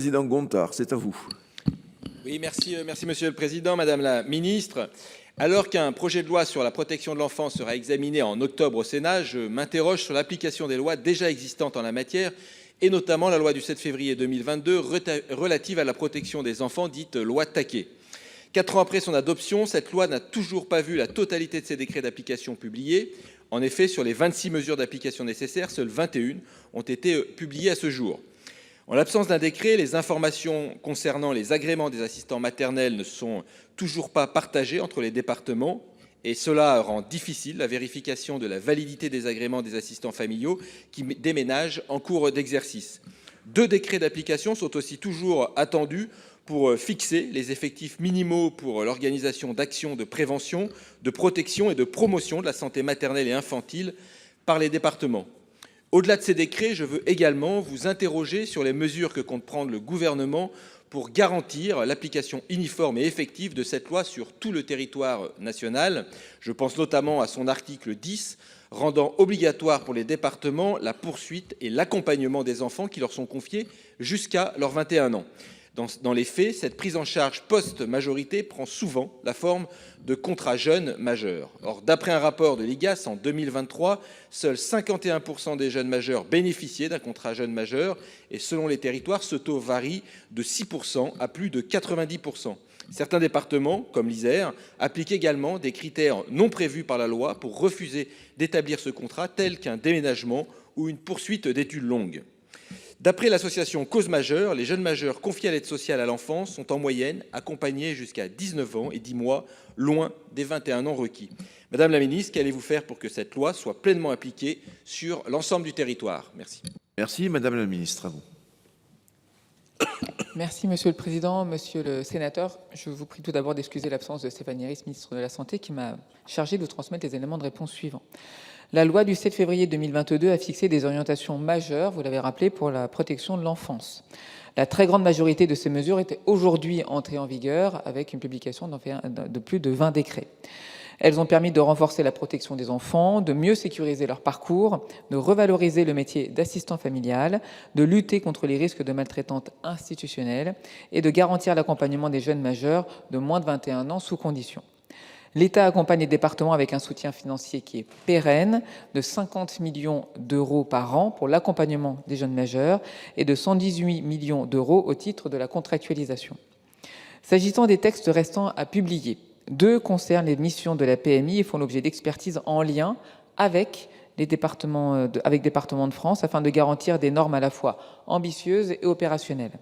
Président Gontard, c'est à vous. Oui, merci Monsieur le Président, Madame la Ministre. Alors qu'un projet de loi sur la protection de l'enfance sera examiné en octobre au Sénat, je m'interroge sur l'application des lois déjà existantes en la matière, et notamment la loi du 7 février 2022 relative à la protection des enfants, dite loi Taquet. 4 ans après son adoption, cette loi n'a toujours pas vu la totalité de ses décrets d'application publiés. En effet, sur les 26 mesures d'application nécessaires, seules 21 ont été publiées à ce jour. En l'absence d'un décret, les informations concernant les agréments des assistants maternels ne sont toujours pas partagées entre les départements et cela rend difficile la vérification de la validité des agréments des assistants familiaux qui déménagent en cours d'exercice. 2 décrets d'application sont aussi toujours attendus pour fixer les effectifs minimaux pour l'organisation d'actions de prévention, de protection et de promotion de la santé maternelle et infantile par les départements. Au-delà de ces décrets, je veux également vous interroger sur les mesures que compte prendre le gouvernement pour garantir l'application uniforme et effective de cette loi sur tout le territoire national. Je pense notamment à son article 10, rendant obligatoire pour les départements la poursuite et l'accompagnement des enfants qui leur sont confiés jusqu'à leurs 21 ans. Dans les faits, cette prise en charge post-majorité prend souvent la forme de contrats jeunes majeurs. Or, d'après un rapport de l'IGAS en 2023, seuls 51% des jeunes majeurs bénéficiaient d'un contrat jeune majeur et selon les territoires, ce taux varie de 6% à plus de 90%. Certains départements, comme l'Isère, appliquent également des critères non prévus par la loi pour refuser d'établir ce contrat, tels qu'un déménagement ou une poursuite d'études longues. D'après l'association Cause Majeure, les jeunes majeurs confiés à l'aide sociale à l'enfance sont en moyenne accompagnés jusqu'à 19 ans et 10 mois, loin des 21 ans requis. Madame la ministre, qu'allez-vous faire pour que cette loi soit pleinement appliquée sur l'ensemble du territoire? Merci. Merci, Madame la ministre, à vous. Merci Monsieur le Président. Monsieur le Sénateur, je vous prie tout d'abord d'excuser l'absence de Stéphanie Ries, ministre de la Santé, qui m'a chargé de vous transmettre les éléments de réponse suivants. La loi du 7 février 2022 a fixé des orientations majeures, vous l'avez rappelé, pour la protection de l'enfance. La très grande majorité de ces mesures étaient aujourd'hui entrées en vigueur avec une publication de plus de 20 décrets. Elles ont permis de renforcer la protection des enfants, de mieux sécuriser leur parcours, de revaloriser le métier d'assistant familial, de lutter contre les risques de maltraitance institutionnelle et de garantir l'accompagnement des jeunes majeurs de moins de 21 ans sous conditions. L'État accompagne les départements avec un soutien financier qui est pérenne de 50 millions d'euros par an pour l'accompagnement des jeunes majeurs et de 118 millions d'euros au titre de la contractualisation. S'agissant des textes restants à publier, 2 concernent les missions de la PMI et font l'objet d'expertises en lien avec les départements de France afin de garantir des normes à la fois ambitieuses et opérationnelles.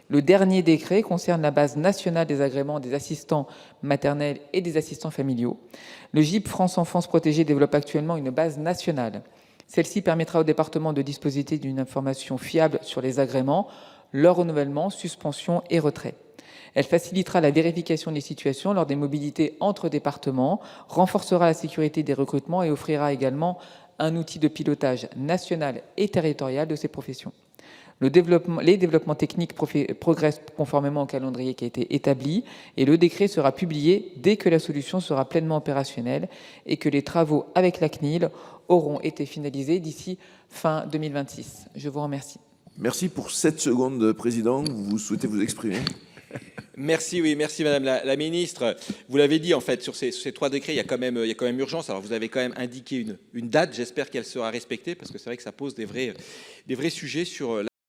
Le dernier décret concerne la base nationale des agréments des assistants maternels et des assistants familiaux. Le GIP France Enfance Protégée développe actuellement une base nationale. Celle-ci permettra aux départements de disposer d'une information fiable sur les agréments, leur renouvellement, suspension et retrait. Elle facilitera la vérification des situations lors des mobilités entre départements, renforcera la sécurité des recrutements et offrira également un outil de pilotage national et territorial de ces professions. Les développements techniques progressent conformément au calendrier qui a été établi et le décret sera publié dès que la solution sera pleinement opérationnelle et que les travaux avec la CNIL auront été finalisés d'ici fin 2026. Je vous remercie. Merci pour 7 secondes, Président. Vous souhaitez vous exprimer? Merci, oui, merci Madame la Ministre. Vous l'avez dit, en fait, sur ces 3 décrets, il y a quand même urgence. Alors, vous avez quand même indiqué une date. J'espère qu'elle sera respectée parce que c'est vrai que ça pose des vrais sujets sur